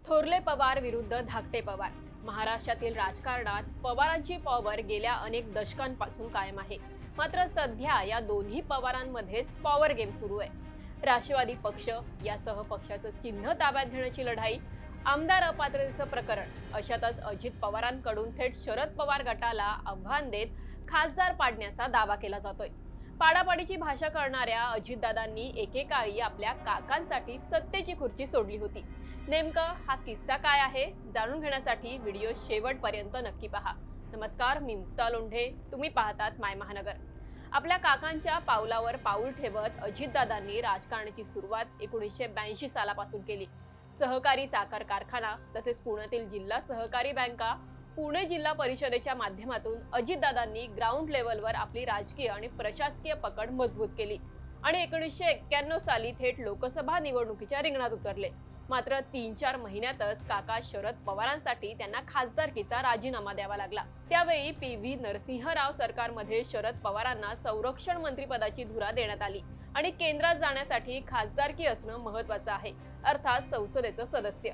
थोरले पवार विरुद्ध धाकटे पवार. महाराष्ट्रातील राजकारणात पवारांची पॉवर गेल्या अनेक दशकांपासून कायम आहे. मात्र सध्या या दोन्ही पवारांमध्येच पॉवर गेम सुरू आहे. राष्ट्रवादी पक्ष यासह पक्षाचं चिन्ह ताब्यात घेण्याची लढाई, आमदार अपात्रतेचं प्रकरण, अशातच अजित पवारांकडून थेट शरद पवार गटाला आव्हान देत खासदार पाडण्याचा दावा केला जातोय. पाडापाडीची भाषा करणाऱ्या अजितदादांनी एकेकाळी आपल्या काकांसाठी सत्तेची खुर्ची सोडली होती. नेमकं हा किस्सा काय आहे जाणून घेण्यासाठी व्हिडिओ शेवटपर्यंत नक्की पहा. नमस्कार, मी मुक्ता लोंढे, तुम्ही पाहतात माय महानगर. आपल्या काकांच्या पावलावर पाऊल ठेवत अजितदादांनी राजकारणाची सुरुवात 1982 सालापासून केली. सहकारी साखर कारखाना तसेच पुण्यातील जिल्हा सहकारी बँका, पुणे जिल्हा परिषदेच्या माध्यमातून अजितदादांनी ग्राउंड लेवलवर आपली राजकीय आणि प्रशासकीय पकड मजबूत केली आणि 1991 साली थेट लोकसभा निवडणुकीच्या रिंगणात उतरले. मात्र 3-4 महिन्यातच काका शरद पवारांसाठी त्यांना खासदारकीचा राजीनामा द्यावा लागला. त्यावेळी PV नरसिंहराव सरकारमध्ये शरद पवारांना संरक्षण मंत्रिपदाची धुरा देण्यात आली आणि केंद्रात जाण्यासाठी खासदारकी असणं महत्त्वाचं आहे, अर्थात संसदेचं सदस्य.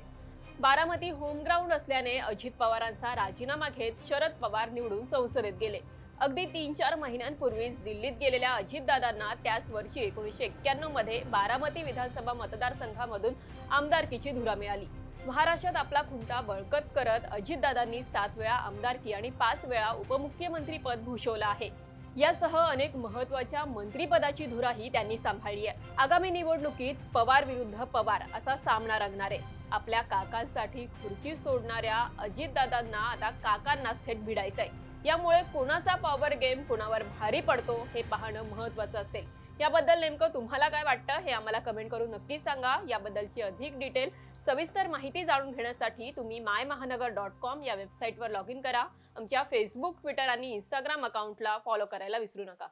बारामती होम ग्राउंड असल्याने अजित पवारांचा राजीनामा घेत शरद पवार निवडून संसदेत गेले. अगदी 3-4 महिन्यांपूर्वीच दिल्लीत गेलेल्या अजितदादांना त्याच वर्षी 1991 मध्ये बारामती विधानसभा मतदारसंघामधून आमदारकीची धुरा मिळाली. महाराष्ट्रात आपला खुंटा बळकट करत अजितदादांनी 7 वेळा आमदारकी आणि 5 वेळा उपमुख्यमंत्री पद भूषवलं आहे. यासह अनेक महत्त्वाच्या मंत्रिपदाची धुराही त्यांनी सांभाळली आहे. आगामी निवडणुकीत पवार विरुद्ध पवार असा सामना रंगणार आहे. आपल्या काकांसाठी खुर्ची सोडणाऱ्या अजितदादांना आता काकांनाच थेट भिडायचंय. यामुळे कोणाचा पॉवर गेम कोणावर भारी पडतो हे पाहणं महत्त्वाचं असेल. याबद्दल नेमकं तुम्हाला काय वाटतं हे आम्हाला कमेंट करून नक्की सांगा. याबद्दलची अधिक डिटेल, सविस्तर माहिती जाणून घेण्यासाठी तुम्ही mymahaNagar.com या वेबसाईटवर लॉग इन करा. आमच्या फेसबुक, ट्विटर आणि इंस्टाग्राम अकाउंटला फॉलो करायला विसरू नका.